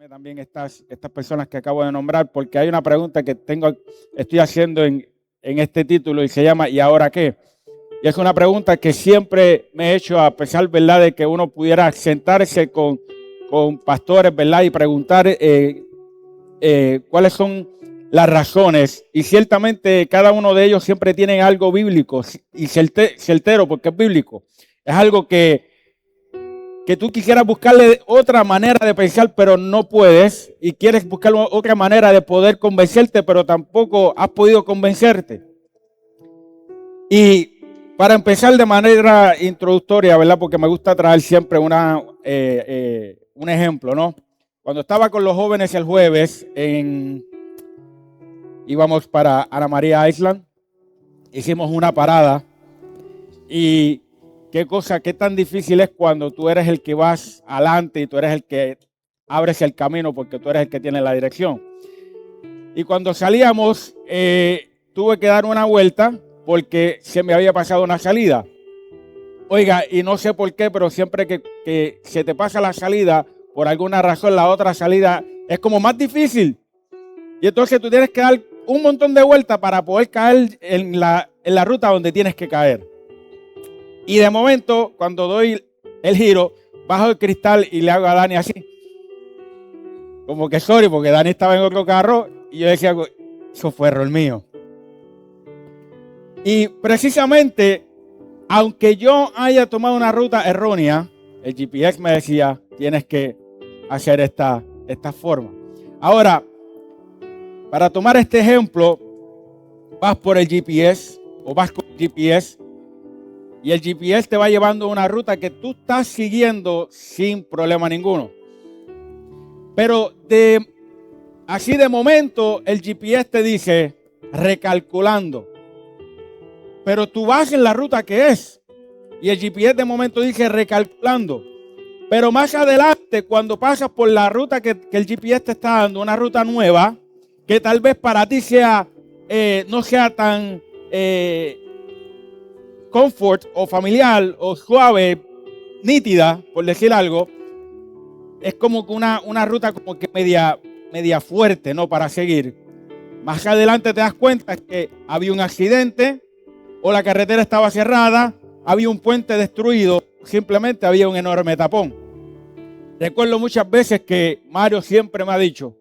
también estas personas que acabo de nombrar, porque hay una pregunta que estoy haciendo en este título y se llama ¿y ahora qué? Y es una pregunta que siempre me he hecho, a pesar, ¿verdad?, de que uno pudiera sentarse con pastores, ¿verdad?, y preguntar cuáles son las razones. Y ciertamente cada uno de ellos siempre tiene algo bíblico y certero, porque es bíblico. Es algo que tú quisieras buscarle otra manera de pensar, pero no puedes, y quieres buscar otra manera de poder convencerte, pero tampoco has podido convencerte. Y para empezar de manera introductoria, ¿verdad? Porque me gusta traer siempre un ejemplo, ¿no? Cuando estaba con los jóvenes el jueves, íbamos para Ana María Island, hicimos una parada y qué tan difícil es cuando tú eres el que vas adelante y tú eres el que abres el camino porque tú eres el que tiene la dirección. Y cuando salíamos, tuve que dar una vuelta porque se me había pasado una salida. Oiga, y no sé por qué, pero siempre que se te pasa la salida, por alguna razón la otra salida es como más difícil. Y entonces tú tienes que dar un montón de vueltas para poder caer en la ruta donde tienes que caer. Y de momento, cuando doy el giro, bajo el cristal y le hago a Dani así. Como que sorry, porque Dani estaba en otro carro y yo decía, eso fue error mío. Y precisamente, aunque yo haya tomado una ruta errónea, el GPS me decía, tienes que hacer esta forma. Ahora, para tomar este ejemplo, vas por el GPS o vas con el GPS y el GPS te va llevando a una ruta que tú estás siguiendo sin problema ninguno. Pero así de momento el GPS te dice recalculando. Pero tú vas en la ruta que es y el GPS de momento dice recalculando. Pero más adelante, cuando pasas por la ruta que el GPS te está dando, una ruta nueva, que tal vez para ti no sea tan comfort o familiar o suave, nítida, por decir algo, es como que una ruta como que media fuerte, ¿no?, para seguir. Más adelante te das cuenta que había un accidente o la carretera estaba cerrada, había un puente destruido, simplemente había un enorme tapón. Recuerdo muchas veces que Mario siempre me ha dicho,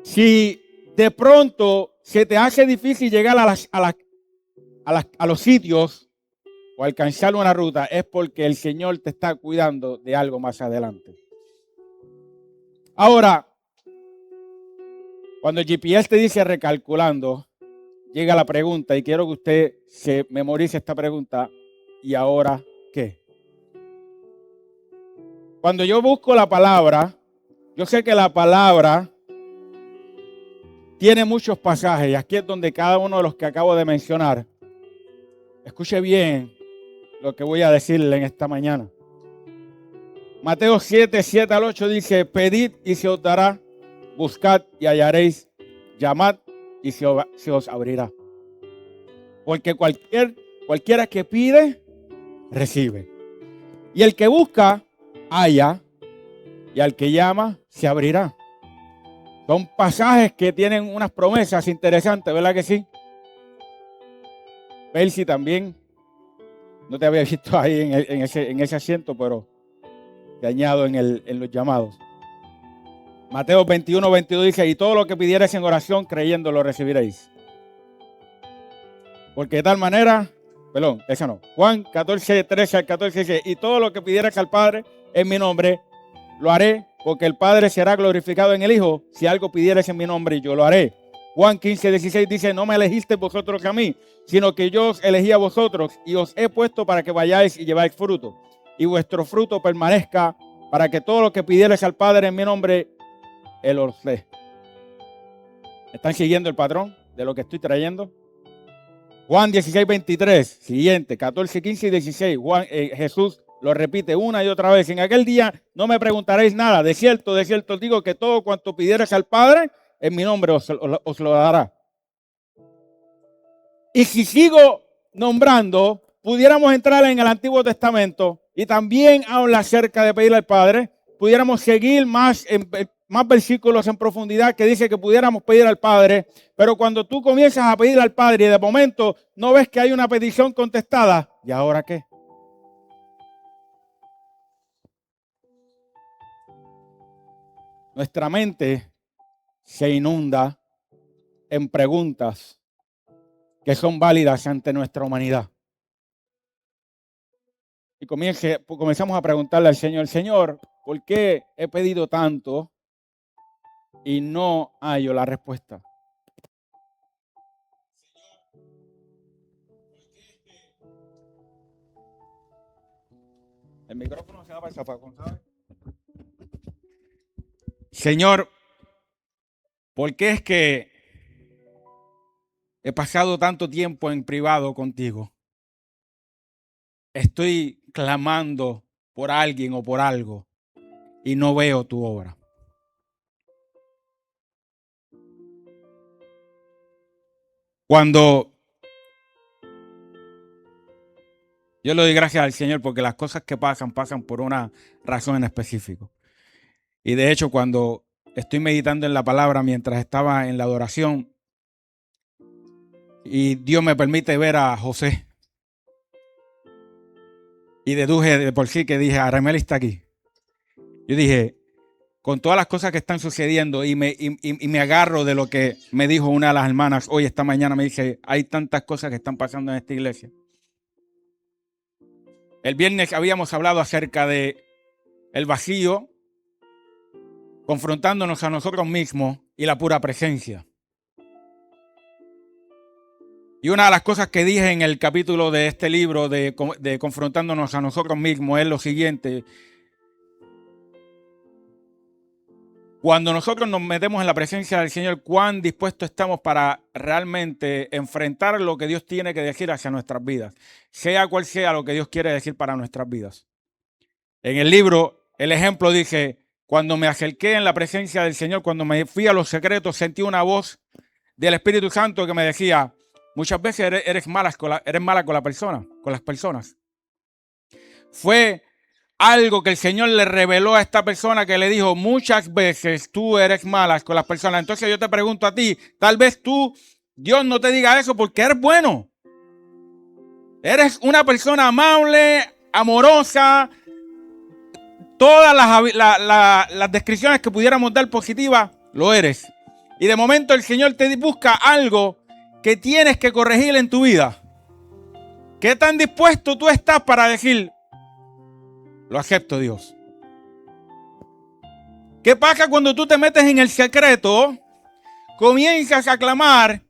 si de pronto se te hace difícil llegar a los sitios o alcanzar una ruta, es porque el Señor te está cuidando de algo más adelante. Ahora, cuando el GPS te dice recalculando, llega la pregunta, y quiero que usted se memorice esta pregunta: ¿y ahora qué? Cuando yo busco la palabra, yo sé que la palabra tiene muchos pasajes, y aquí es donde cada uno de los que acabo de mencionar, escuche bien lo que voy a decirle en esta mañana. Mateo 7:7-8 dice: pedid y se os dará, buscad y hallaréis, llamad y se os abrirá. Porque cualquiera que pide, recibe. Y el que busca, halla, y al que llama, se abrirá. Son pasajes que tienen unas promesas interesantes, ¿verdad que sí? Percy también. No te había visto ahí en ese asiento, pero te añado en los llamados. Mateo 21:22 dice: y todo lo que pidierais en oración, creyendo, lo recibiréis. Porque de tal manera, esa no. Juan 14:13-14 dice: y todo lo que pidierais al Padre en mi nombre, lo haré, porque el Padre será glorificado en el Hijo, si algo pidierais en mi nombre, yo lo haré. Juan 15:16 dice: no me elegisteis vosotros a mí, sino que yo os elegí a vosotros, y os he puesto para que vayáis y lleváis fruto, y vuestro fruto permanezca, para que todo lo que pidierais al Padre en mi nombre, Él os dé. ¿Están siguiendo el patrón de lo que estoy trayendo? Juan 16:23, siguiente, 14, 15 y 16. Jesús lo repite una y otra vez: en aquel día no me preguntaréis nada, de cierto os digo que todo cuanto pidierais al Padre, en mi nombre os lo dará. Y si sigo nombrando, pudiéramos entrar en el Antiguo Testamento y también habla acerca de pedirle al Padre. pudiéramos seguir más versículos en profundidad que dice que pudiéramos pedir al Padre, pero cuando tú comienzas a pedir al Padre y de momento no ves que hay una petición contestada, ¿y ahora qué? Nuestra mente se inunda en preguntas que son válidas ante nuestra humanidad. Y comenzamos a preguntarle al Señor, Señor, ¿por qué he pedido tanto y no hallo la respuesta? El micrófono se va para el zafacón, ¿sabes? Señor, ¿por qué es que he pasado tanto tiempo en privado contigo? Estoy clamando por alguien o por algo y no veo tu obra. Cuando yo le doy gracias al Señor porque las cosas que pasan por una razón en específico. Y de hecho, cuando estoy meditando en la palabra mientras estaba en la adoración y Dios me permite ver a José, y deduje de por sí que dije, Arameli está aquí. Yo dije, con todas las cosas que están sucediendo y me agarro de lo que me dijo una de las hermanas hoy, esta mañana, me dice, hay tantas cosas que están pasando en esta iglesia. El viernes habíamos hablado acerca de el vacío, confrontándonos a nosotros mismos y la pura presencia. Y una de las cosas que dije en el capítulo de este libro de confrontándonos a nosotros mismos es lo siguiente. Cuando nosotros nos metemos en la presencia del Señor, ¿cuán dispuestos estamos para realmente enfrentar lo que Dios tiene que decir hacia nuestras vidas? Sea cual sea lo que Dios quiere decir para nuestras vidas. En el libro, el ejemplo dice, cuando me acerqué en la presencia del Señor, cuando me fui a los secretos, sentí una voz del Espíritu Santo que me decía, muchas veces eres mala con las personas. Fue algo que el Señor le reveló a esta persona que le dijo, muchas veces tú eres mala con las personas. Entonces yo te pregunto a ti, tal vez Dios no te diga eso porque eres bueno. Eres una persona amable, amorosa, todas las descripciones que pudiéramos dar positivas, lo eres. Y de momento el Señor te busca algo que tienes que corregir en tu vida. ¿Qué tan dispuesto tú estás para decir, lo acepto, Dios? ¿Qué pasa cuando tú te metes en el secreto, comienzas a clamar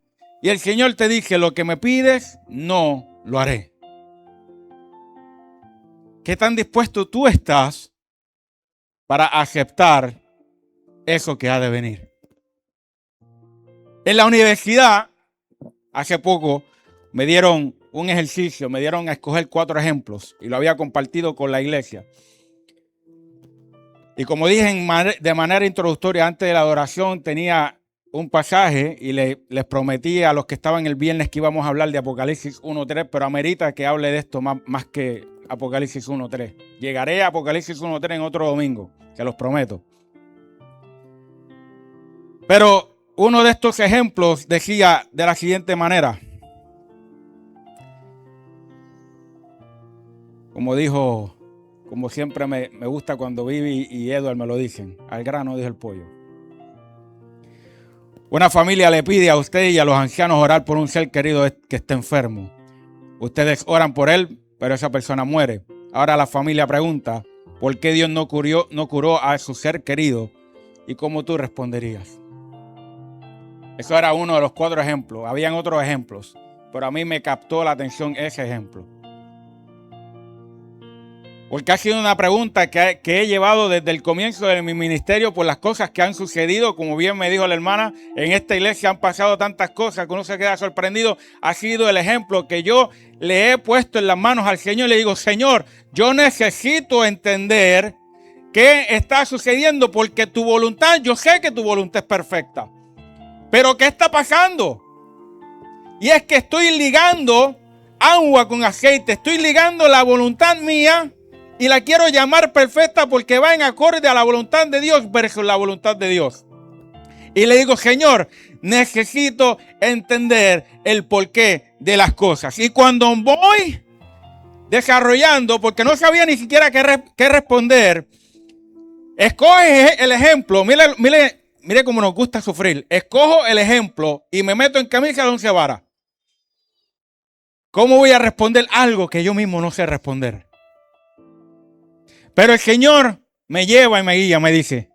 y el Señor te dice, lo que me pides, no lo haré? ¿Qué tan dispuesto tú estás para aceptar eso que ha de venir? En la universidad, hace poco, me dieron un ejercicio, me dieron a escoger 4 ejemplos y lo había compartido con la iglesia. Y como dije de manera introductoria antes de la adoración, tenía un pasaje y les prometí a los que estaban el viernes que íbamos a hablar de Apocalipsis 1:3, pero amerita que hable de esto más que Apocalipsis 1:3. Llegaré a Apocalipsis 1:3 en otro domingo, se los prometo. Pero uno de estos ejemplos decía de la siguiente manera. Como siempre me gusta cuando Vivi y Edward me lo dicen, al grano dijo el pollo. Una familia le pide a usted y a los ancianos orar por un ser querido que esté enfermo. Ustedes oran por él, pero esa persona muere. Ahora la familia pregunta, ¿por qué Dios no curó a su ser querido? ¿Y cómo tú responderías? Eso era uno de los 4 ejemplos. Habían otros ejemplos, pero a mí me captó la atención ese ejemplo. Porque ha sido una pregunta que he llevado desde el comienzo de mi ministerio por las cosas que han sucedido. Como bien me dijo la hermana, en esta iglesia han pasado tantas cosas que uno se queda sorprendido. Ha sido el ejemplo que yo le he puesto en las manos al Señor y le digo, Señor, yo necesito entender qué está sucediendo porque tu voluntad, yo sé que tu voluntad es perfecta. Pero ¿qué está pasando? Y es que estoy ligando agua con aceite, estoy ligando la voluntad mía y la quiero llamar perfecta porque va en acorde a la voluntad de Dios versus la voluntad de Dios. Y le digo, Señor, necesito entender el porqué de las cosas. Y cuando voy desarrollando, porque no sabía ni siquiera qué responder, escoge el ejemplo. Mire cómo nos gusta sufrir. Escojo el ejemplo y me meto en camisa de 11 varas. ¿Cómo voy a responder algo que yo mismo no sé responder? Pero el Señor me lleva y me guía, me dice,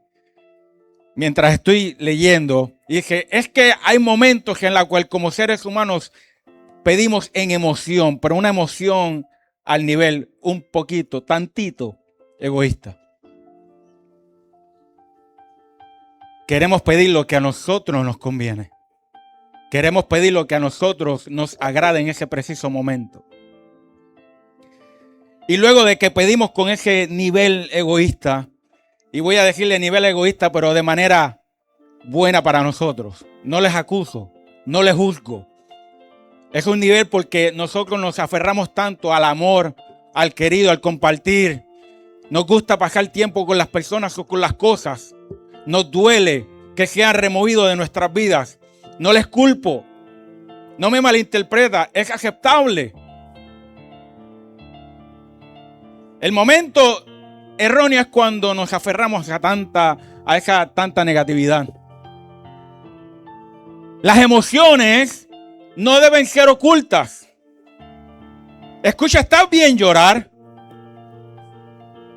mientras estoy leyendo, dice, es que hay momentos en los cuales como seres humanos pedimos en emoción, pero una emoción al nivel un poquito, tantito egoísta. Queremos pedir lo que a nosotros nos conviene. Queremos pedir lo que a nosotros nos agrada en ese preciso momento. Y luego de que pedimos con ese nivel egoísta, y voy a decirle nivel egoísta, pero de manera buena para nosotros. No les acuso, no les juzgo. Es un nivel porque nosotros nos aferramos tanto al amor, al querido, al compartir. Nos gusta pasar tiempo con las personas o con las cosas. Nos duele que sean removidos de nuestras vidas. No les culpo. No me malinterpreta. Es aceptable. El momento erróneo es cuando nos aferramos a esa tanta negatividad. Las emociones no deben ser ocultas. Escucha, está bien llorar.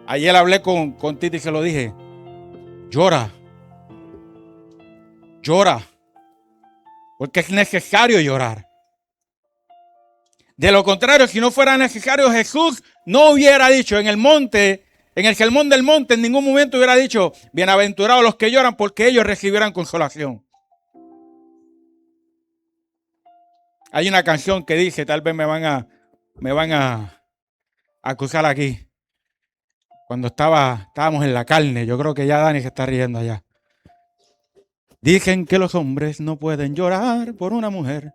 Ayer hablé con Titi y se lo dije. Llora. Porque es necesario llorar. De lo contrario, si no fuera necesario, Jesús no hubiera dicho en el sermón del monte, en ningún momento hubiera dicho, bienaventurados los que lloran porque ellos recibirán consolación. Hay una canción que dice, tal vez me van a acusar aquí. Cuando estábamos en la carne, yo creo que ya Dani se está riendo allá. Dicen que los hombres no pueden llorar por una mujer.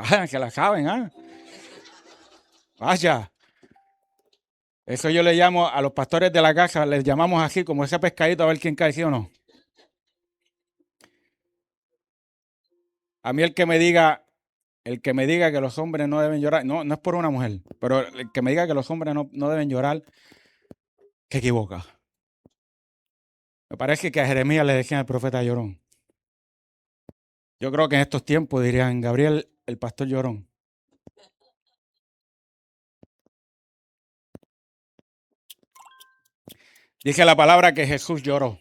Ah, que la saben, ¿ah? Vaya. Eso yo le llamo a los pastores de la casa, les llamamos así, como ese pescadito, a ver quién cae, ¿sí o no? A mí el que me diga que los hombres no deben llorar, no es por una mujer, pero el que me diga que los hombres no deben llorar, se equivoca. Me parece que a Jeremías le decían el profeta llorón. Yo creo que en estos tiempos dirían Gabriel, el pastor llorón. Dice la palabra que Jesús lloró.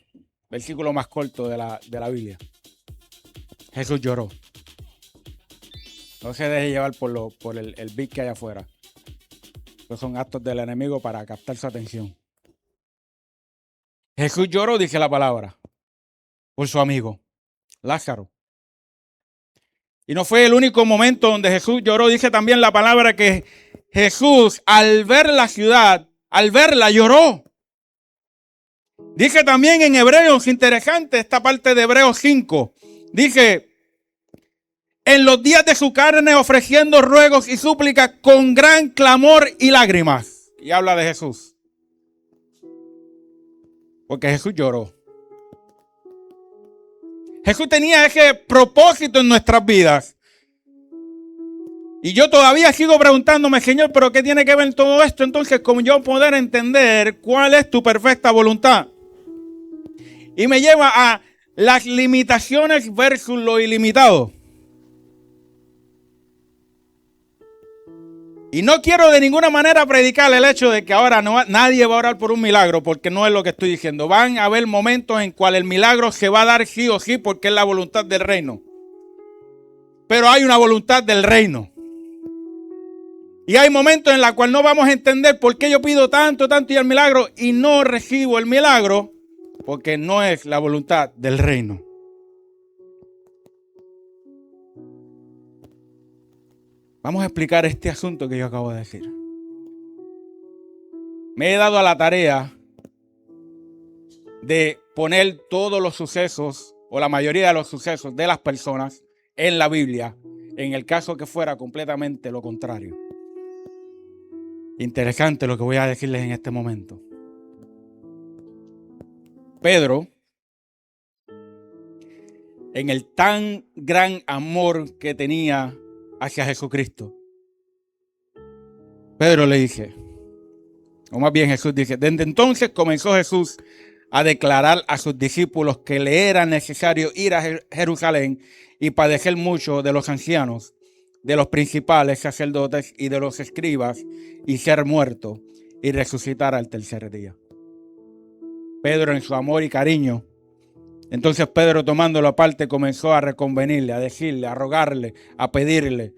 Versículo más corto de la Biblia. Jesús lloró. No se deje llevar por el beat que hay afuera. Estos son actos del enemigo para captar su atención. Jesús lloró, dice la palabra, por su amigo Lázaro. Y no fue el único momento donde Jesús lloró. Dice también la palabra que Jesús, al ver la ciudad, al verla, lloró. Dice también en Hebreos, interesante esta parte de Hebreos 5. Dice, en los días de su carne ofreciendo ruegos y súplicas con gran clamor y lágrimas. Y habla de Jesús. Porque Jesús lloró. Jesús tenía ese propósito en nuestras vidas. Y yo todavía sigo preguntándome, Señor, ¿pero qué tiene que ver todo esto? Entonces, ¿cómo yo poder entender cuál es tu perfecta voluntad? Y me lleva a las limitaciones versus lo ilimitado. Y no quiero de ninguna manera predicar el hecho de que ahora nadie va a orar por un milagro, porque no es lo que estoy diciendo. Van a haber momentos en cuales el milagro se va a dar sí o sí, porque es la voluntad del reino. Pero hay una voluntad del reino. Y hay momentos en los cuales no vamos a entender por qué yo pido tanto y el milagro y no recibo el milagro, porque no es la voluntad del reino. Vamos a explicar este asunto que yo acabo de decir. Me he dado a la tarea de poner todos los sucesos o la mayoría de los sucesos de las personas en la Biblia, en el caso que fuera completamente lo contrario. Interesante lo que voy a decirles en este momento. Pedro, en el tan gran amor que tenía hacia Jesucristo, Pedro le dice, o más bien Jesús dice, desde entonces comenzó Jesús a declarar a sus discípulos que le era necesario ir a Jerusalén y padecer mucho de los ancianos, de los principales sacerdotes y de los escribas, y ser muerto y resucitar al tercer día. Pedro, en su amor y cariño, entonces Pedro, tomándolo aparte, comenzó a reconvenirle, a decirle, a rogarle, a pedirle,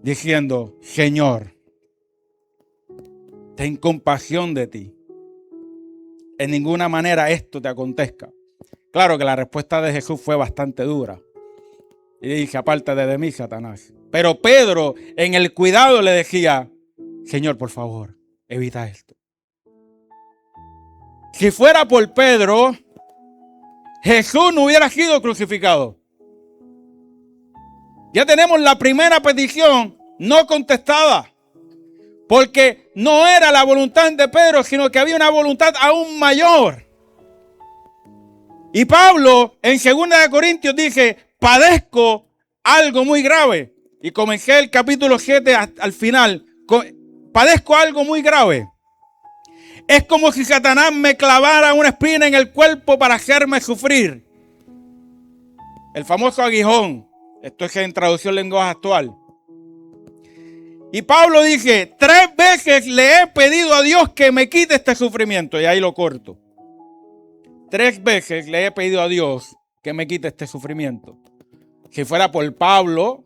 diciendo, Señor, ten compasión de ti. En ninguna manera esto te acontezca. Claro que la respuesta de Jesús fue bastante dura. Y dice, apártate de mí, Satanás. Pero Pedro, en el cuidado, le decía, Señor, por favor, evita esto. Si fuera por Pedro, Jesús no hubiera sido crucificado. Ya tenemos la primera petición no contestada. Porque no era la voluntad de Pedro, sino que había una voluntad aún mayor. Y Pablo en 2 Corintios dice, padezco algo muy grave. Y comencé el capítulo 7 al final. Padezco algo muy grave. Es como si Satanás me clavara una espina en el cuerpo para hacerme sufrir. El famoso aguijón. Esto es en traducción lenguaje actual. Y Pablo dice, 3 veces le he pedido a Dios que me quite este sufrimiento. Y ahí lo corto. 3 veces le he pedido a Dios que me quite este sufrimiento. Si fuera por Pablo,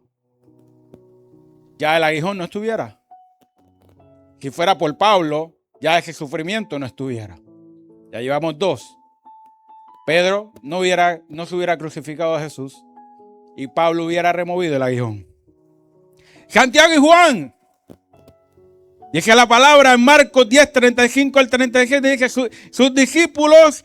ya el aguijón no estuviera. Si fuera por Pablo, ya ese sufrimiento no estuviera. Ya llevamos 2. Pedro no se hubiera crucificado a Jesús y Pablo hubiera removido el aguijón. Santiago y Juan. Dice la palabra en Marcos 10, 35 al 37, dice sus discípulos,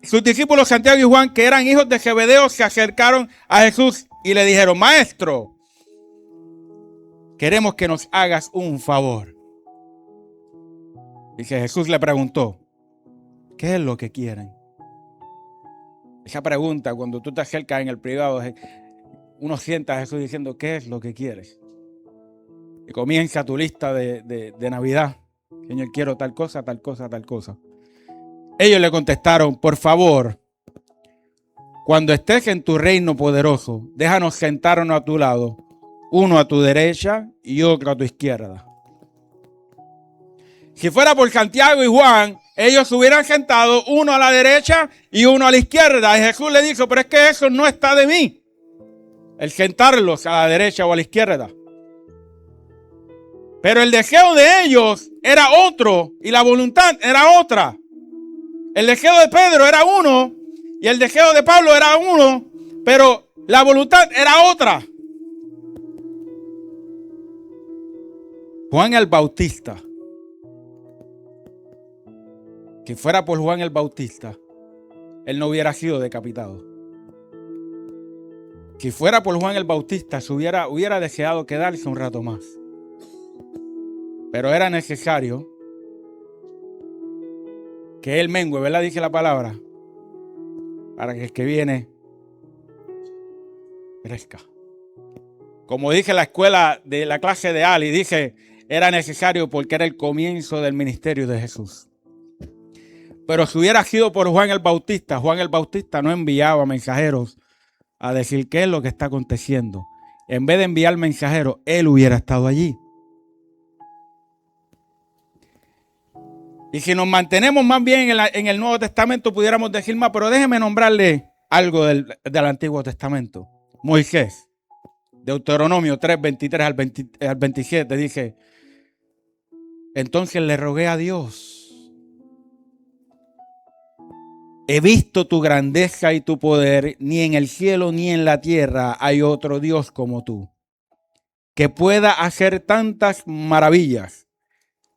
sus discípulos Santiago y Juan, que eran hijos de Zebedeo, se acercaron a Jesús y le dijeron, Maestro, queremos que nos hagas un favor. Dice, Jesús le preguntó, ¿qué es lo que quieren? Esa pregunta, cuando tú te acercas en el privado, uno sienta a Jesús diciendo, ¿qué es lo que quieres? Y comienza tu lista de Navidad. Señor, quiero tal cosa, tal cosa, tal cosa. Ellos le contestaron, por favor, cuando estés en tu reino poderoso, déjanos sentarnos a tu lado, uno a tu derecha y otro a tu izquierda. Si fuera por Santiago y Juan, ellos se hubieran sentado uno a la derecha y uno a la izquierda. Y Jesús le dijo, pero es que eso no está de mí. El sentarlos a la derecha o a la izquierda. Pero el deseo de ellos era otro y la voluntad era otra. El deseo de Pedro era uno y el deseo de Pablo era uno, pero la voluntad era otra. Juan el Bautista. Si fuera por Juan el Bautista, él no hubiera sido decapitado. Si fuera por Juan el Bautista, hubiera deseado quedarse un rato más. Pero era necesario que él mengue, ¿verdad? Dice la palabra. Para que el que viene crezca. Como dice la escuela de la clase de Ali, dice, era necesario porque era el comienzo del ministerio de Jesús. Pero si hubiera sido por Juan el Bautista no enviaba mensajeros a decir qué es lo que está aconteciendo. En vez de enviar mensajeros, él hubiera estado allí. Y si nos mantenemos más bien en el Nuevo Testamento, pudiéramos decir más, pero déjeme nombrarle algo del Antiguo Testamento. Moisés, Deuteronomio 3, 23 al 27, dice, entonces le rogué a Dios, he visto tu grandeza y tu poder, ni en el cielo ni en la tierra hay otro Dios como tú, que pueda hacer tantas maravillas.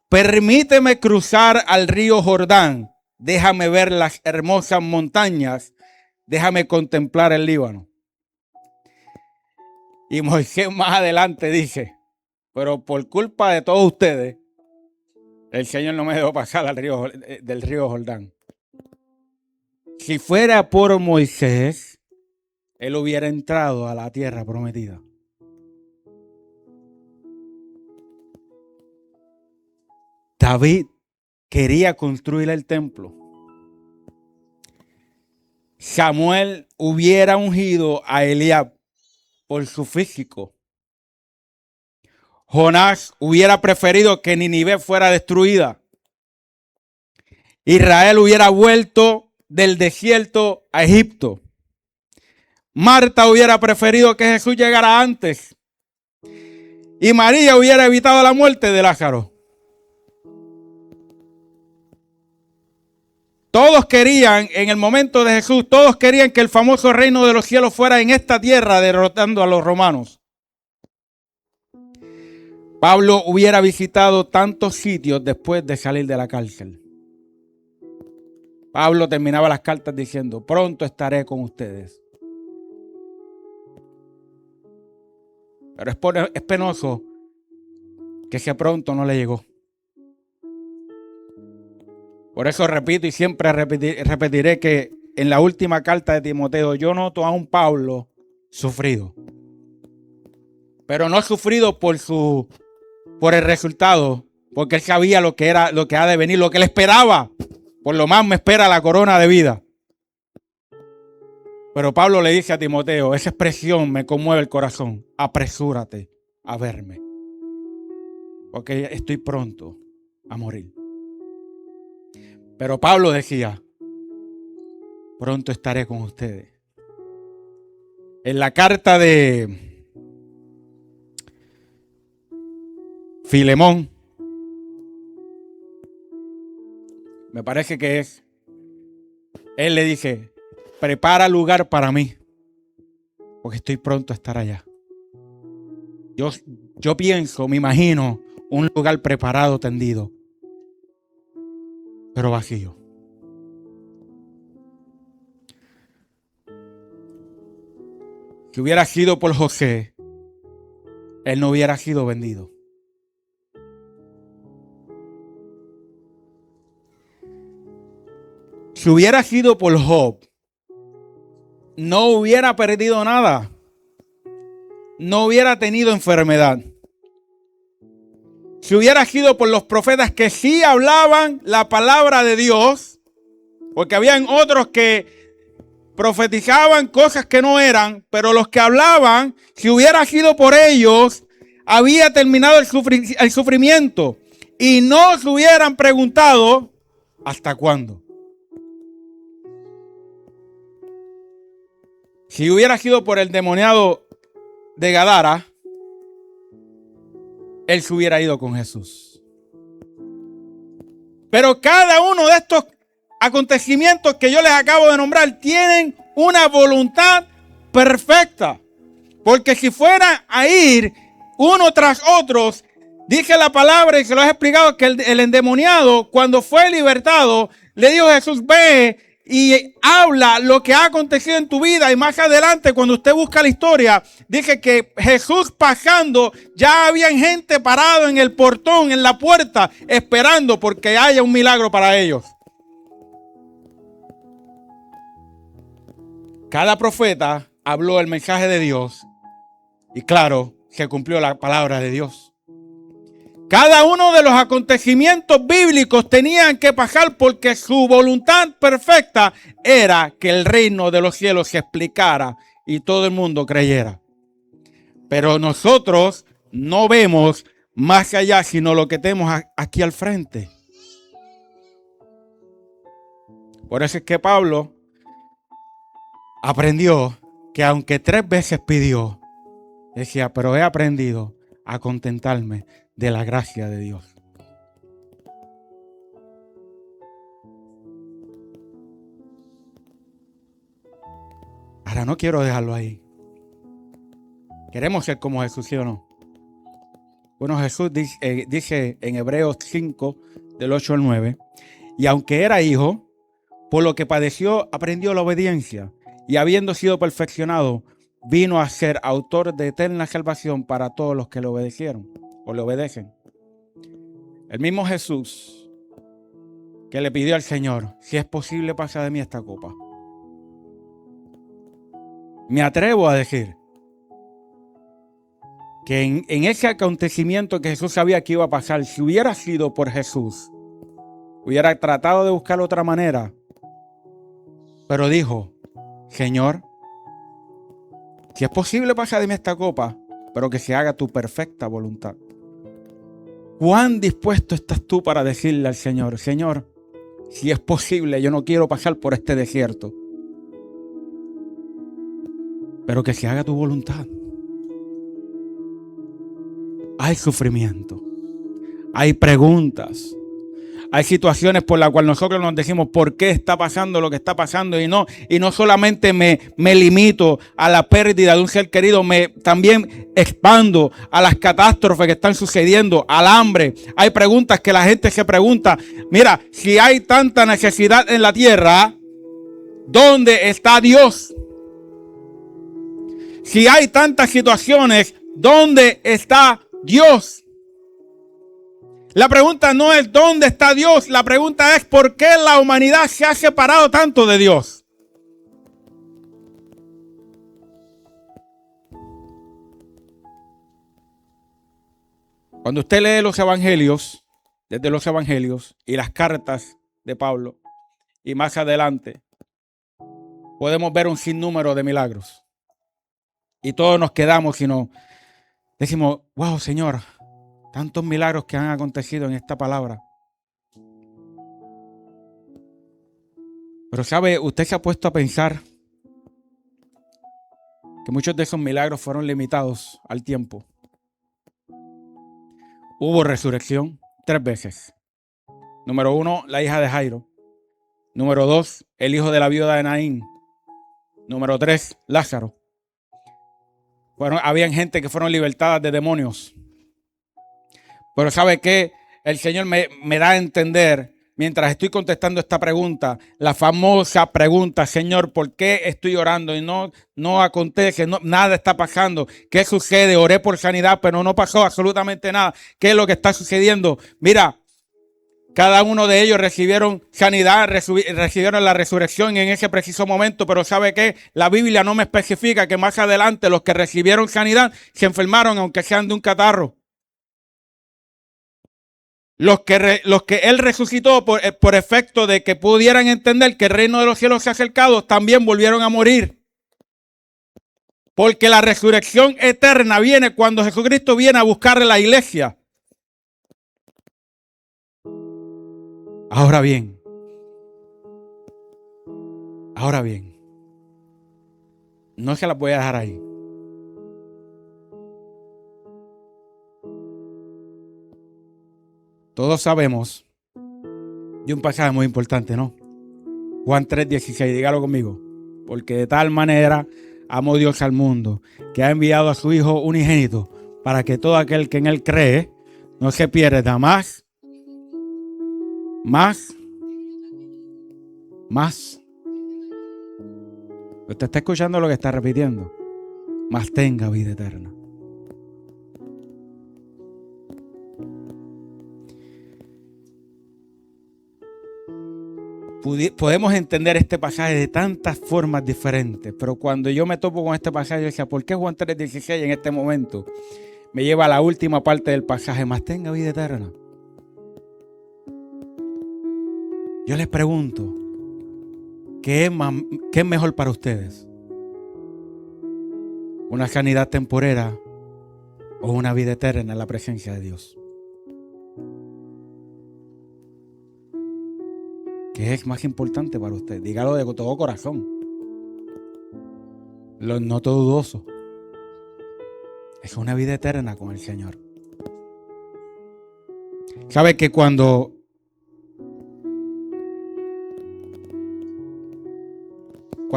Permíteme cruzar al río Jordán, déjame ver las hermosas montañas, déjame contemplar el Líbano. Y Moisés más adelante dice, pero por culpa de todos ustedes, el Señor no me dejó pasar del río Jordán. Si fuera por Moisés, él hubiera entrado a la tierra prometida. David quería construir el templo. Samuel hubiera ungido a Eliab por su físico. Jonás hubiera preferido que Nínive fuera destruida. Israel hubiera vuelto del desierto a Egipto. Marta hubiera preferido que Jesús llegara antes. Y María hubiera evitado la muerte de Lázaro. Todos querían, en el momento de Jesús, todos querían que el famoso reino de los cielos fuera en esta tierra, derrotando a los romanos. Pablo hubiera visitado tantos sitios después de salir de la cárcel. Pablo terminaba las cartas diciendo, pronto estaré con ustedes. Pero es penoso que ese pronto no le llegó. Por eso repito y siempre repetiré que en la última carta de Timoteo yo noto a un Pablo sufrido. Pero no sufrido por el resultado, porque él sabía lo que ha de venir, lo que él esperaba. Por lo más me espera la corona de vida. Pero Pablo le dice a Timoteo, esa expresión me conmueve el corazón. Apresúrate a verme, porque estoy pronto a morir. Pero Pablo decía, pronto estaré con ustedes. En la carta de Filemón, me parece que es, él le dice, prepara lugar para mí, porque estoy pronto a estar allá. Yo pienso, me imagino, un lugar preparado, tendido, pero vacío. Si hubiera sido por José, él no hubiera sido vendido. Si hubiera sido por Job, no hubiera perdido nada. No hubiera tenido enfermedad. Si hubiera sido por los profetas que sí hablaban la palabra de Dios, porque habían otros que profetizaban cosas que no eran, pero los que hablaban, si hubiera sido por ellos, había terminado el sufrimiento y no se hubieran preguntado ¿hasta cuándo? Si hubiera sido por el demoniado de Gadara, él se hubiera ido con Jesús. Pero cada uno de estos acontecimientos que yo les acabo de nombrar tienen una voluntad perfecta. Porque si fuera a ir uno tras otro, dice la palabra y se lo he explicado que el endemoniado cuando fue libertado le dijo a Jesús, ve y habla lo que ha acontecido en tu vida. Y más adelante, cuando usted busca la historia, dice que Jesús pasando, ya habían gente parado en el portón, en la puerta, esperando porque haya un milagro para ellos. Cada profeta habló el mensaje de Dios y claro, se cumplió la palabra de Dios. Cada uno de los acontecimientos bíblicos tenían que pasar porque su voluntad perfecta era que el reino de los cielos se explicara y todo el mundo creyera. Pero nosotros no vemos más allá sino lo que tenemos aquí al frente. Por eso es que Pablo aprendió que aunque 3 veces pidió, decía, pero he aprendido a contentarme de la gracia de Dios. Ahora no quiero dejarlo ahí. Queremos ser como Jesús, ¿sí o no? Bueno, Jesús dice en Hebreos 5, del 8 al 9, y aunque era hijo, por lo que padeció, aprendió la obediencia, y habiendo sido perfeccionado, vino a ser autor de eterna salvación para todos los que le obedecieron o le obedecen. El mismo Jesús que le pidió al Señor, si es posible, pasa de mí esta copa. Me atrevo a decir que en ese acontecimiento que Jesús sabía que iba a pasar, si hubiera sido por Jesús, hubiera tratado de buscar otra manera, pero dijo, Señor, si es posible, pasa de mí esta copa, pero que se haga tu perfecta voluntad. ¿Cuán dispuesto estás tú para decirle al Señor, Señor, si es posible, yo no quiero pasar por este desierto, pero que se haga tu voluntad? Hay sufrimiento, hay preguntas, hay situaciones por las cuales nosotros nos decimos por qué está pasando lo que está pasando, y no solamente me limito a la pérdida de un ser querido, también expando a las catástrofes que están sucediendo, al hambre. Hay preguntas que la gente se pregunta, mira, si hay tanta necesidad en la tierra, ¿dónde está Dios? Si hay tantas situaciones, ¿dónde está Dios? La pregunta no es ¿dónde está Dios? La pregunta es ¿por qué la humanidad se ha separado tanto de Dios? Cuando usted lee los evangelios, desde los evangelios y las cartas de Pablo, y más adelante, podemos ver un sinnúmero de milagros. Y todos nos quedamos y nos decimos, wow, Señor, tantos milagros que han acontecido en esta palabra. Pero sabe, usted se ha puesto a pensar que muchos de esos milagros fueron limitados al tiempo. Hubo resurrección 3 veces. Número 1, la hija de Jairo. Número 2, el hijo de la viuda de Naín. Número 3, Lázaro. Habían gente que fueron libertadas de demonios. Pero ¿sabe qué? El Señor me da a entender, mientras estoy contestando esta pregunta, la famosa pregunta, Señor, ¿por qué estoy orando y no acontece, nada está pasando? ¿Qué sucede? Oré por sanidad, pero no pasó absolutamente nada. ¿Qué es lo que está sucediendo? Mira, cada uno de ellos recibieron sanidad, recibieron la resurrección en ese preciso momento, pero ¿sabe qué? La Biblia no me especifica que más adelante los que recibieron sanidad se enfermaron, aunque sean de un catarro. Los que Él resucitó por efecto de que pudieran entender que el reino de los cielos se ha acercado, también volvieron a morir. Porque la resurrección eterna viene cuando Jesucristo viene a buscar a la iglesia. Ahora bien, no se las voy a dejar ahí. Todos sabemos de un pasaje muy importante, ¿no? Juan 3:16, dígalo conmigo. Porque de tal manera amó Dios al mundo, que ha enviado a su Hijo unigénito, para que todo aquel que en Él cree no se pierda más. Usted está escuchando lo que está repitiendo. Mas tenga vida eterna. Podemos entender este pasaje de tantas formas diferentes, pero cuando yo me topo con este pasaje, yo decía, ¿por qué Juan 3:16 en este momento me lleva a la última parte del pasaje? Mas tenga vida eterna. Yo les pregunto, ¿qué es mejor para ustedes? ¿Una sanidad temporera o una vida eterna en la presencia de Dios? ¿Qué es más importante para usted? Dígalo de todo corazón. Lo noto dudoso. Es una vida eterna con el Señor. ¿Sabe que cuando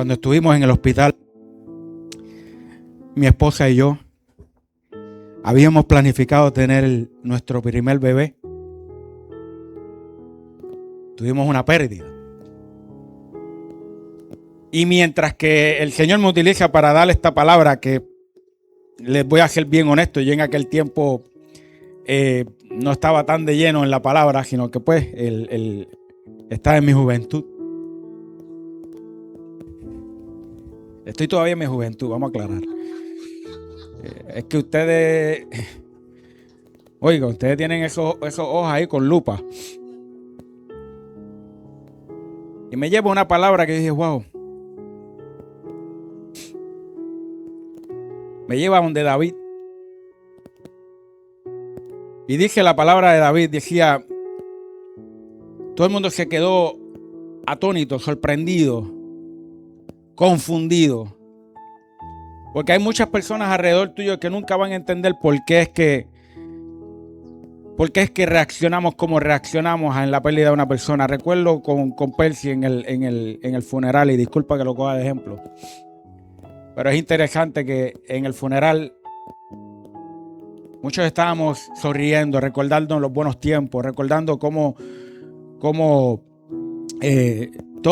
estuvimos en el hospital, mi esposa y yo habíamos planificado tener nuestro primer bebé? Tuvimos una pérdida. Y mientras que el Señor me utiliza para dar esta palabra, que les voy a ser bien honesto, yo en aquel tiempo no estaba tan de lleno en la palabra, sino que pues estaba en mi juventud. Estoy todavía en mi juventud, vamos a aclarar. Es que ustedes, oiga, ustedes tienen esos ojos ahí con lupa. Y me lleva una palabra que dije, wow. Me lleva a donde David. Y dije la palabra de David, decía, todo el mundo se quedó atónito, sorprendido, confundido. Porque hay muchas personas alrededor tuyo que nunca van a entender por qué es que reaccionamos como reaccionamos en la pérdida de una persona. Recuerdo con Percy en el funeral, y disculpa que lo coja de ejemplo. Pero es interesante que en el funeral muchos estábamos sonriendo, recordando los buenos tiempos, recordando cómo todos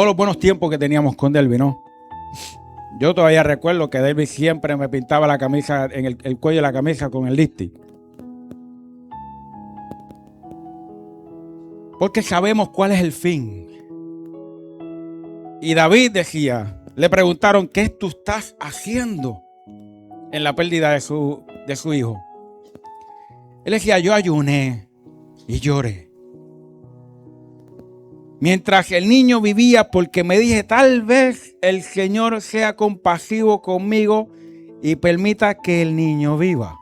los buenos tiempos que teníamos con Delby, ¿no? Yo todavía recuerdo que Delby siempre me pintaba la camisa, en el cuello de la camisa con el lipstick. Porque sabemos cuál es el fin. Y David decía, le preguntaron, ¿qué tú estás haciendo en la pérdida de su hijo? Él decía, yo ayuné y lloré. Mientras el niño vivía, porque me dije, tal vez el Señor sea compasivo conmigo y permita que el niño viva.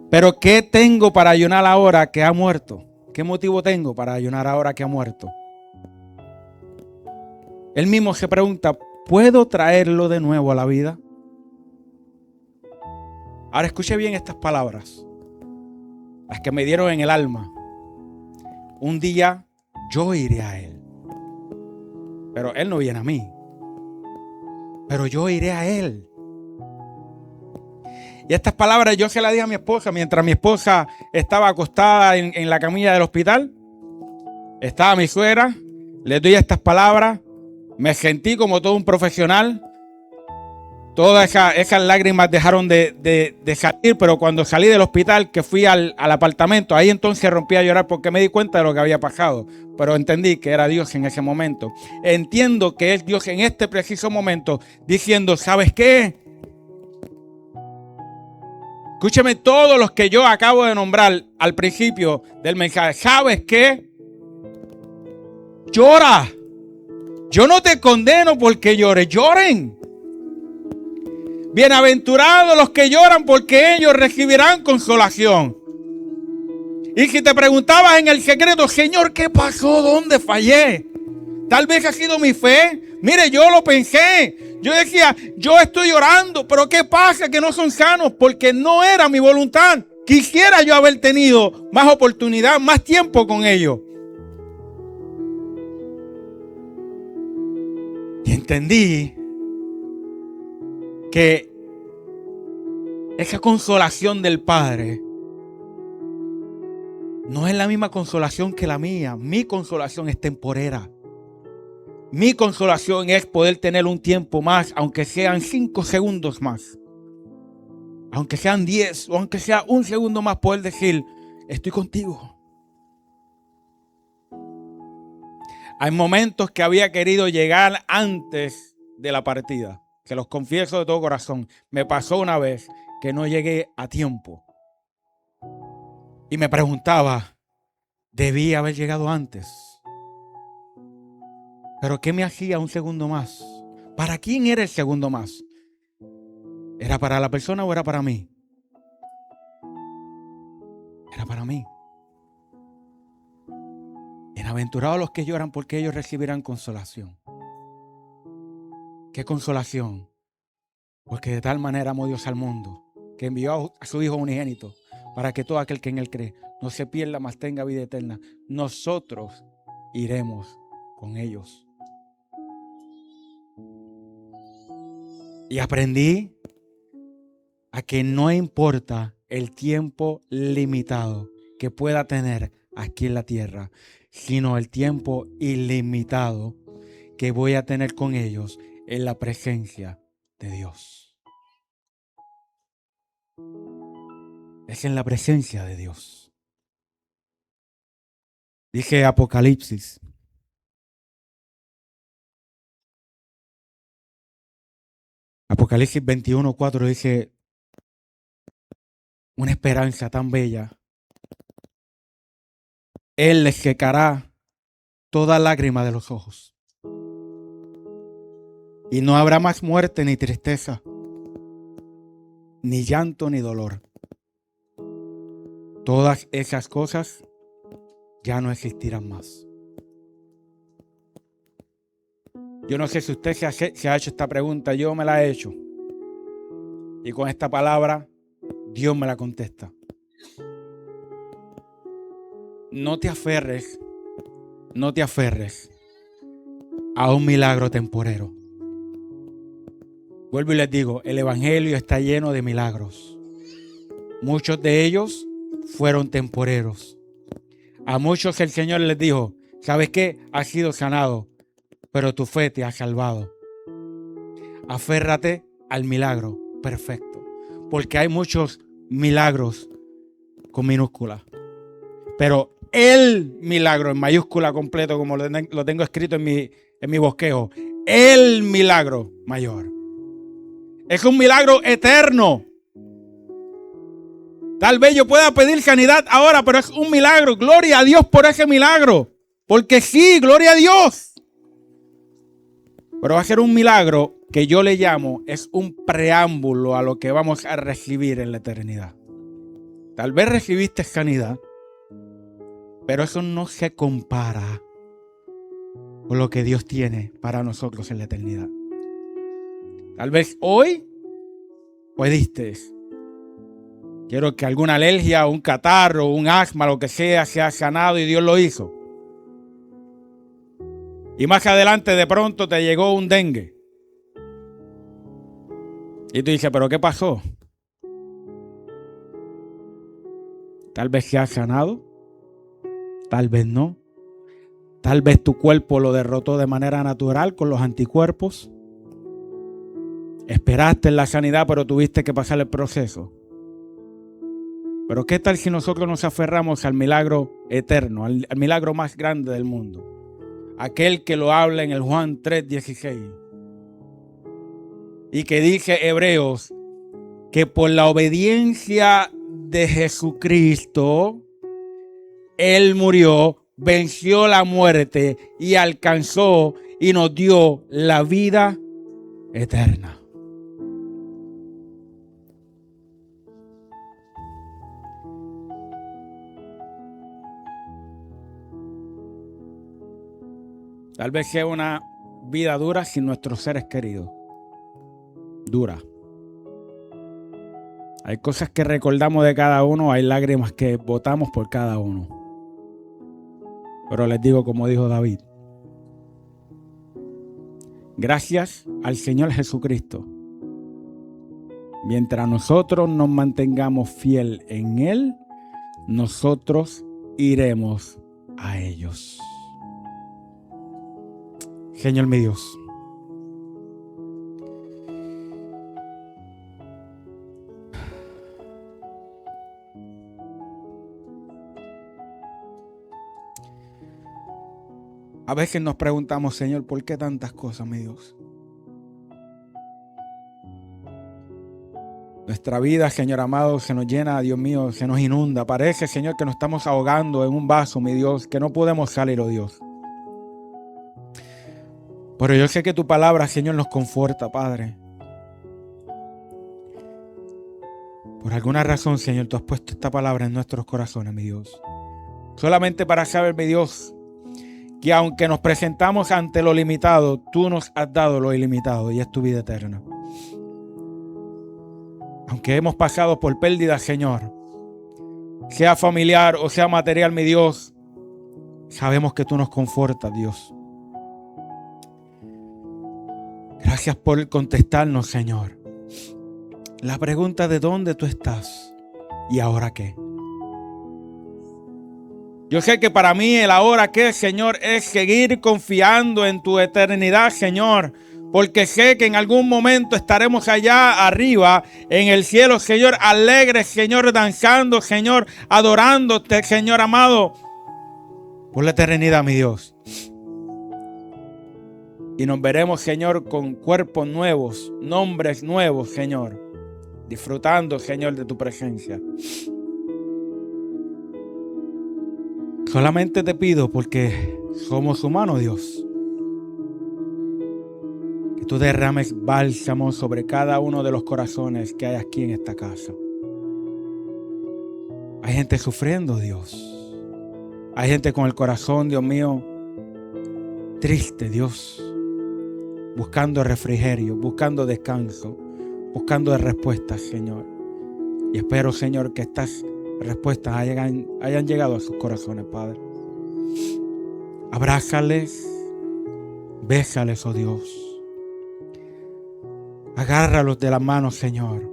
Pero ¿qué tengo para ayunar ahora que ha muerto? ¿Qué motivo tengo para ayunar ahora que ha muerto? Él mismo se pregunta, ¿puedo traerlo de nuevo a la vida? Ahora escuche bien estas palabras, las que me dieron en el alma. Un día yo iré a él, pero él no viene a mí, pero yo iré a él. Y estas palabras yo se las dije a mi esposa mientras mi esposa estaba acostada en la camilla del hospital. Estaba mi suegra, le doy estas palabras, me sentí como todo un profesional. Todas esas lágrimas dejaron de salir, pero cuando salí del hospital, que fui al apartamento, ahí entonces rompí a llorar porque me di cuenta de lo que había pasado. Pero entendí que era Dios en ese momento. Entiendo que es Dios en este preciso momento diciendo, ¿sabes qué? Escúcheme todos los que yo acabo de nombrar al principio del mensaje. ¿Sabes qué? Llora. Yo no te condeno porque llores. Lloren. Bienaventurados los que lloran porque ellos recibirán consolación. Y si te preguntabas en el secreto, Señor, ¿qué pasó? ¿Dónde fallé? Tal vez ha sido mi fe. Mire, yo lo pensé. Yo decía, yo estoy orando, pero ¿qué pasa? Que no son sanos porque no era mi voluntad. Quisiera yo haber tenido más oportunidad, más tiempo con ellos. Y entendí que esa consolación del Padre no es la misma consolación que la mía. Mi consolación es temporera. Mi consolación es poder tener un tiempo más, aunque sean 5 segundos más. Aunque sean 10 o aunque sea un segundo más, poder decir, estoy contigo. Hay momentos que había querido llegar antes de la partida. Se los confieso de todo corazón. Me pasó una vez que no llegué a tiempo. Y me preguntaba, debí haber llegado antes. Pero ¿qué me hacía un segundo más? ¿Para quién era el segundo más? ¿Era para la persona o era para mí? Era para mí. Bienaventurados los que lloran porque ellos recibirán consolación. ¿Qué consolación? Porque de tal manera amó Dios al mundo, que envió a su Hijo unigénito, para que todo aquel que en él cree no se pierda, mas tenga vida eterna. Nosotros iremos con ellos. Y aprendí a que no importa el tiempo limitado que pueda tener aquí en la tierra, sino el tiempo ilimitado que voy a tener con ellos en la presencia de Dios. Es en la presencia de Dios. Dice Apocalipsis. Apocalipsis 21:4 dice, una esperanza tan bella. Él les secará toda lágrima de los ojos. Y no habrá más muerte ni tristeza, ni llanto ni dolor. Todas esas cosas ya no existirán más. Yo no sé si usted se ha hecho esta pregunta, yo me la he hecho. Y con esta palabra, Dios me la contesta. No te aferres a un milagro temporero. Vuelvo y les digo, el evangelio está lleno de milagros. Muchos de ellos fueron temporeros. A muchos el Señor les dijo, ¿sabes qué? Has sido sanado, pero tu fe te ha salvado. Aférrate al milagro perfecto, porque hay muchos milagros con minúscula, pero el milagro en mayúscula completo, como lo tengo escrito en mi bosquejo, el milagro mayor. Es un milagro eterno. Tal vez yo pueda pedir sanidad ahora, pero es un milagro. Gloria a Dios por ese milagro. Porque sí, gloria a Dios. Pero va a ser un milagro que yo le llamo, es un preámbulo a lo que vamos a recibir en la eternidad. Tal vez recibiste sanidad, pero eso no se compara con lo que Dios tiene para nosotros en la eternidad. Tal vez hoy pudiste. Quiero que alguna alergia, un catarro, un asma, lo que sea sanado y Dios lo hizo. Y más adelante de pronto te llegó un dengue. Y tú dices, ¿pero qué pasó? Tal vez se ha sanado, tal vez no. Tal vez tu cuerpo lo derrotó de manera natural con los anticuerpos. Esperaste en la sanidad, pero tuviste que pasar el proceso. Pero ¿qué tal si nosotros nos aferramos al milagro eterno, al milagro más grande del mundo? Aquel que lo habla en el Juan 3:16. Y que dice Hebreos que por la obediencia de Jesucristo, Él murió, venció la muerte y alcanzó y nos dio la vida eterna. Tal vez sea una vida dura sin nuestros seres queridos. Dura. Hay cosas que recordamos de cada uno, hay lágrimas que botamos por cada uno. Pero les digo como dijo David, gracias al Señor Jesucristo. Mientras nosotros nos mantengamos fiel en Él, nosotros iremos a ellos. Señor mi Dios, a veces nos preguntamos, Señor, ¿por qué tantas cosas, mi Dios? Nuestra vida, Señor amado, se nos llena, Dios mío, se nos inunda. Parece, Señor, que nos estamos ahogando en un vaso, mi Dios, que no podemos salir, oh Dios. Pero yo sé que tu palabra, Señor, nos conforta, Padre. Por alguna razón, Señor, tú has puesto esta palabra en nuestros corazones, mi Dios. Solamente para saber, mi Dios, que aunque nos presentamos ante lo limitado, tú nos has dado lo ilimitado y es tu vida eterna. Aunque hemos pasado por pérdidas, Señor, sea familiar o sea material, mi Dios, sabemos que tú nos confortas, Dios. Gracias por contestarnos, Señor. La pregunta de dónde tú estás y ahora qué. Yo sé que para mí el ahora que, Señor, es seguir confiando en tu eternidad, Señor. Porque sé que en algún momento estaremos allá arriba en el cielo, Señor, alegres, Señor, danzando, Señor, adorándote, Señor amado, por la eternidad, mi Dios. Y nos veremos, Señor, con cuerpos nuevos, nombres nuevos, Señor, disfrutando, Señor, de tu presencia. Solamente te pido, porque somos humanos, Dios, que tú derrames bálsamo sobre cada uno de los corazones que hay aquí en esta casa. Hay gente sufriendo, Dios. Hay gente con el corazón, Dios mío, triste, Dios, buscando refrigerio, buscando descanso, buscando respuestas, Señor. Y espero, Señor, que estas respuestas hayan llegado a sus corazones, Padre. Abrázales, bésales, oh Dios. Agárralos de las manos, Señor.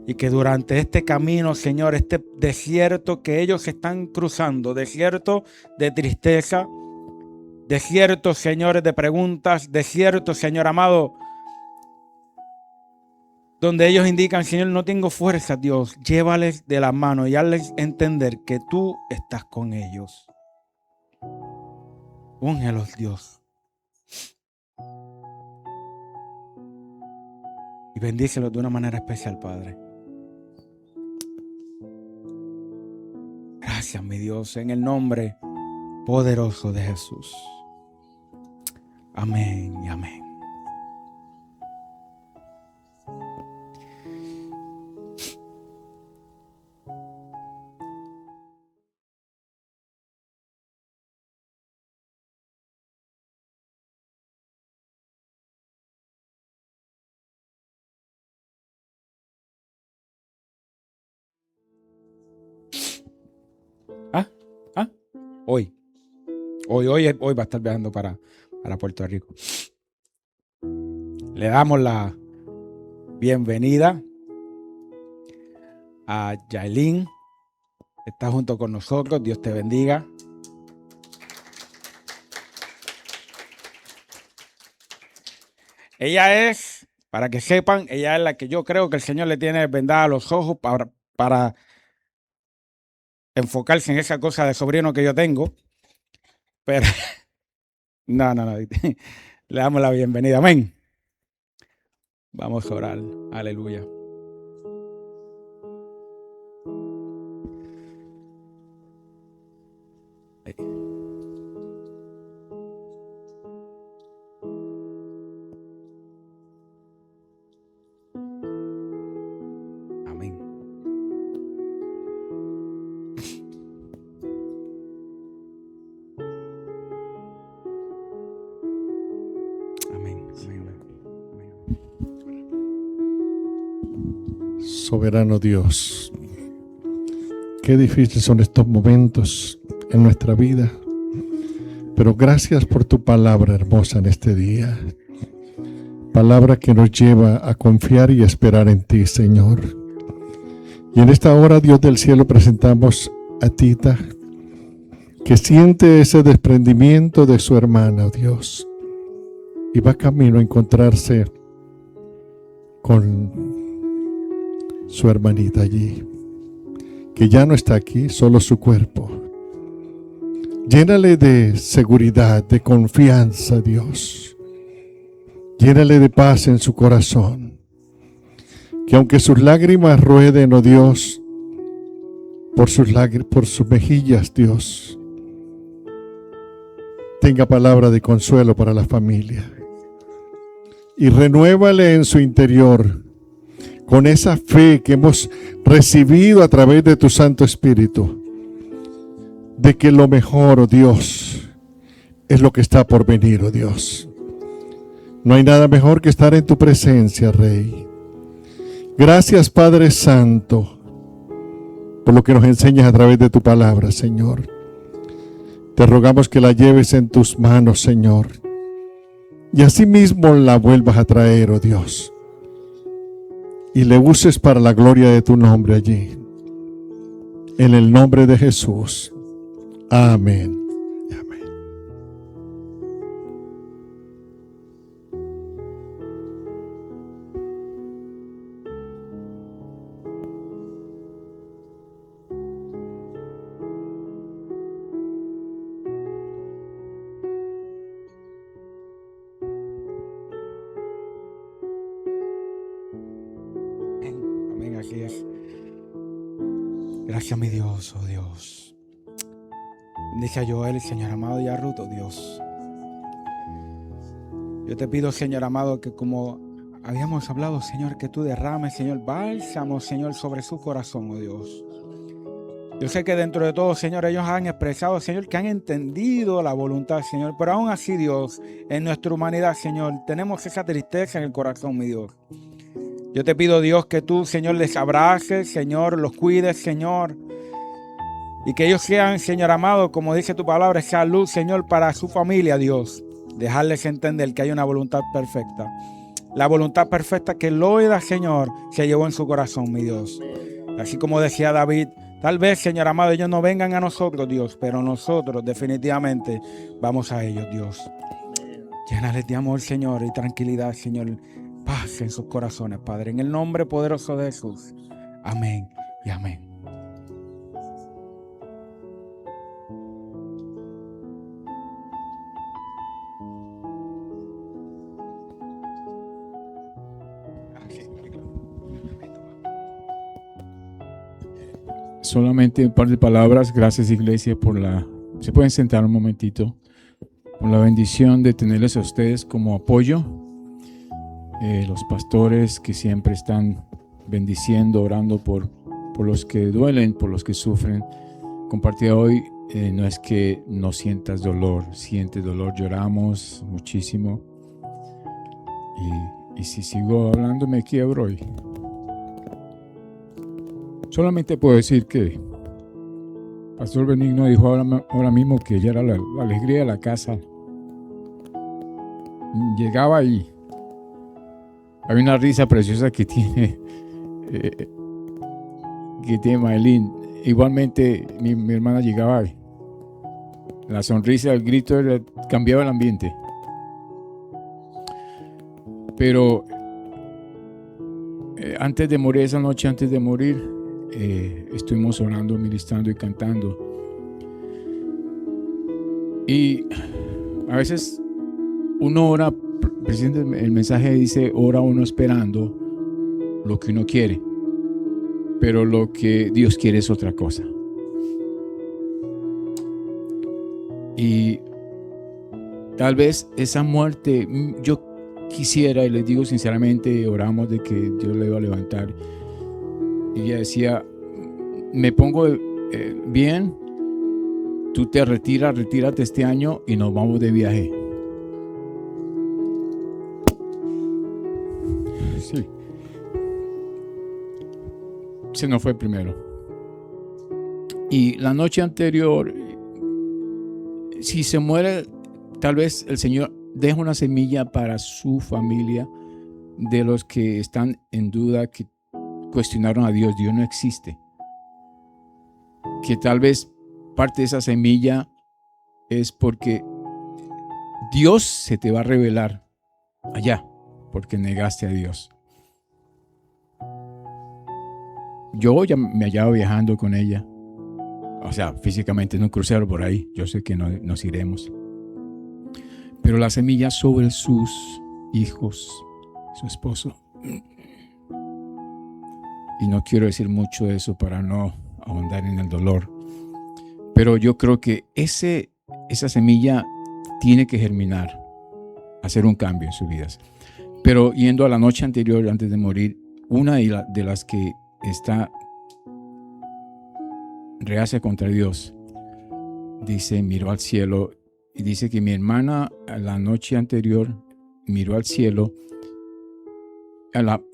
Y que durante este camino, Señor, este desierto que ellos están cruzando, desierto de tristeza, desierto, Señor, de preguntas, desierto, Señor amado, donde ellos indican, Señor, no tengo fuerza, Dios, llévales de la mano y hazles entender que tú estás con ellos. Úngelos, Dios. Y bendícelos de una manera especial, Padre. Gracias, mi Dios, en el nombre poderoso de Jesús. Amén y amén. Hoy va a estar viajando para Puerto Rico. Le damos la bienvenida a Yailin. Está junto con nosotros. Dios te bendiga. Ella es, para que sepan, ella es la que yo creo que el Señor le tiene vendada los ojos para enfocarse en esa cosa de sobrino que yo tengo. Pero no. Le damos la bienvenida. Amén. Vamos a orar. Aleluya. Amén. Soberano Dios, qué difíciles son estos momentos en nuestra vida, pero gracias por tu palabra hermosa en este día, palabra que nos lleva a confiar y esperar en ti, Señor. Y en esta hora, Dios del cielo, presentamos a Tita, que siente ese desprendimiento de su hermana, oh Dios, y va camino a encontrarse con su hermanita allí, que ya no está aquí, solo su cuerpo. Llénale de seguridad, de confianza, Dios. Llénale de paz en su corazón. Que aunque sus lágrimas rueden, oh Dios, por sus mejillas, Dios, tenga palabra de consuelo para la familia. Y renuévale en su interior con esa fe que hemos recibido a través de tu Santo Espíritu, de que lo mejor, oh Dios, es lo que está por venir, oh Dios. No hay nada mejor que estar en tu presencia, Rey. Gracias, Padre Santo, por lo que nos enseñas a través de tu palabra, Señor. Te rogamos que la lleves en tus manos, Señor, y asimismo la vuelvas a traer, oh Dios, y le uses para la gloria de tu nombre allí. En el nombre de Jesús. Amén. Amén. Amén, así es. Gracias, mi Dios, oh Dios. Bendice a Joel, Señor amado, y a Ruth, oh Dios. Yo te pido, Señor amado, que como habíamos hablado, Señor, que tú derrames, Señor, bálsamo, Señor, sobre su corazón, oh Dios. Yo sé que dentro de todo, Señor, ellos han expresado, Señor, que han entendido la voluntad, Señor. Pero aún así, Dios, en nuestra humanidad, Señor, tenemos esa tristeza en el corazón, mi Dios. Yo te pido, Dios, que tú, Señor, les abraces, Señor, los cuides, Señor. Y que ellos sean, Señor amado, como dice tu palabra, esa luz, Señor, para su familia, Dios. Dejarles entender que hay una voluntad perfecta. La voluntad perfecta que Loida, Señor, se llevó en su corazón, mi Dios. Así como decía David, tal vez, Señor amado, ellos no vengan a nosotros, Dios, pero nosotros definitivamente vamos a ellos, Dios. Llénales de amor, Señor, y tranquilidad, Señor. Paz en sus corazones, Padre. En el nombre poderoso de Jesús. Amén y amén. Solamente un par de palabras. Gracias, iglesia, por la... Se pueden sentar un momentito. Por la bendición de tenerles a ustedes como apoyo. Los pastores que siempre están bendiciendo, orando por los que duelen, por los que sufren. Compartí hoy, no es que no sientas dolor, sientes dolor, lloramos muchísimo. Y si sigo hablando me quiebro hoy. Solamente puedo decir que Pastor Benigno dijo ahora mismo que ella era la alegría de la casa. Llegaba y hay una risa preciosa que tiene Maylin. Igualmente mi hermana llegaba y la sonrisa, el grito cambiaba el ambiente. Pero antes de morir, esa noche antes de morir, estuvimos orando, ministrando y cantando. Y a veces uno ora, precisamente el mensaje dice, ora uno esperando lo que uno quiere, pero lo que Dios quiere es otra cosa. Y tal vez esa muerte, yo quisiera, y les digo sinceramente, oramos de que Dios le iba a levantar. Y ella decía, me pongo bien, tú te retírate este año y nos vamos de viaje. Sí. Se nos fue primero. Y la noche anterior, si se muere, tal vez el Señor deja una semilla para su familia, de los que están en duda, que cuestionaron a Dios. Dios no existe. Que tal vez parte de esa semilla es porque Dios se te va a revelar allá, porque negaste a Dios. Yo ya me hallaba viajando con ella, o sea, físicamente en un crucero por ahí. Yo sé que no nos iremos, pero la semilla sobre sus hijos, su esposo. Y no quiero decir mucho de eso para no ahondar en el dolor, pero yo creo que esa semilla tiene que germinar, hacer un cambio en sus vidas. Pero yendo a la noche anterior, antes de morir, una de las que está reacia contra Dios, dice, miró al cielo, y dice que mi hermana la noche anterior miró al cielo,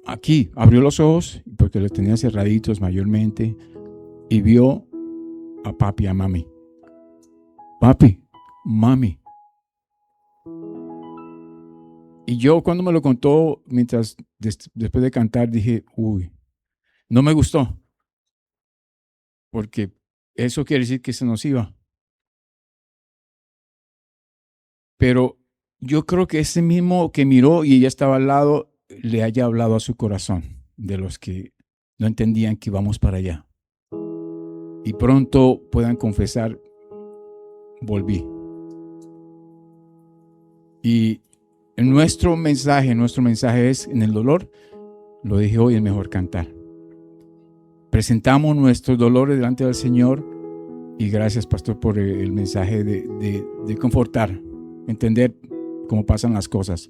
aquí abrió los ojos, porque los tenía cerraditos mayormente, y vio a papi y a mami. Papi, mami. Y yo cuando me lo contó, después de cantar, dije, uy, no me gustó, porque eso quiere decir que se nos iba. Pero yo creo que ese mismo que miró y ella estaba al lado, le haya hablado a su corazón, de los que no entendían que íbamos para allá. Y pronto puedan confesar, volví. Y nuestro mensaje es, en el dolor, lo dije hoy, es mejor cantar. Presentamos nuestros dolores delante del Señor y gracias, pastor, por el mensaje de confortar, entender cómo pasan las cosas.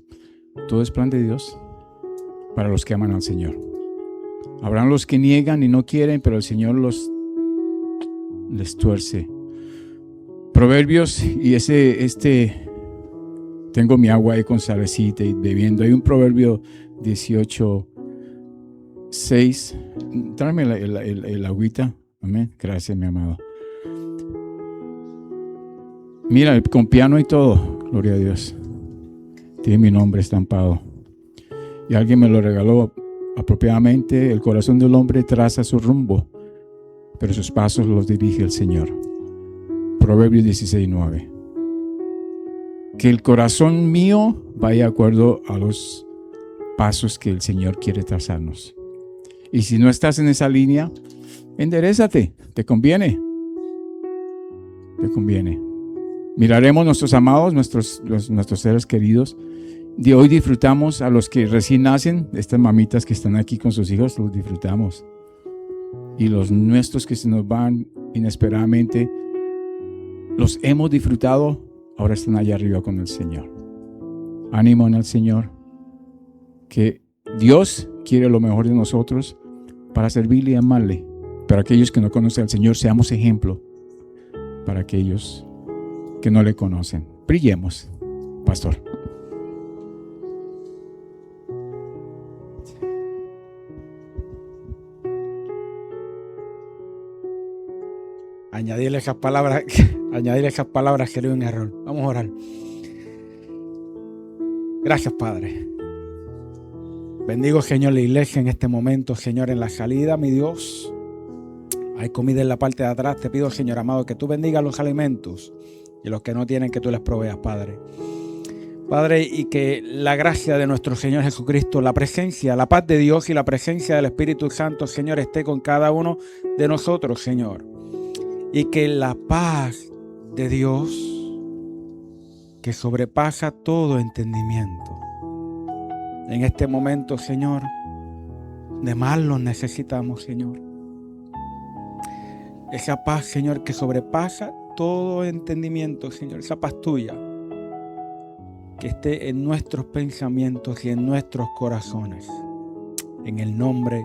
Todo es plan de Dios para los que aman al Señor. Habrán los que niegan y no quieren, pero el Señor les tuerce. Proverbios, y tengo mi agua ahí con salecita y bebiendo. Hay un Proverbio 18:6. Tráeme el agüita. Amén. Gracias, mi amado. Mira, con piano y todo. Gloria a Dios. Tiene mi nombre estampado. Y alguien me lo regaló apropiadamente. El corazón del hombre traza su rumbo, pero sus pasos los dirige el Señor. Proverbios 16:9. Que el corazón mío vaya de acuerdo a los pasos que el Señor quiere trazarnos. Y si no estás en esa línea, enderézate, te conviene. Te conviene. Miraremos nuestros amados, nuestros seres queridos. De hoy disfrutamos a los que recién nacen, estas mamitas que están aquí con sus hijos, los disfrutamos. Y los nuestros que se nos van inesperadamente, los hemos disfrutado, ahora están allá arriba con el Señor. Ánimo en el Señor, que Dios quiere lo mejor de nosotros para servirle y amarle. Para aquellos que no conocen al Señor, seamos ejemplo para aquellos que no le conocen. Brillemos, pastor. Añadirle esas palabras que le un error. Vamos a orar. Gracias, Padre. Bendigo, Señor, la iglesia en este momento, Señor, en la salida, mi Dios. Hay comida en la parte de atrás. Te pido, Señor amado, que tú bendigas los alimentos y los que no tienen, que tú les proveas, Padre. Padre, y que la gracia de nuestro Señor Jesucristo, la presencia, la paz de Dios y la presencia del Espíritu Santo, Señor, esté con cada uno de nosotros, Señor. Y que la paz de Dios, que sobrepasa todo entendimiento, en este momento, Señor, de más los necesitamos, Señor. Esa paz, Señor, que sobrepasa todo entendimiento, Señor, esa paz tuya, que esté en nuestros pensamientos y en nuestros corazones, en el nombre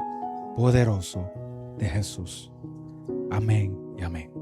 poderoso de Jesús. Amén y amén.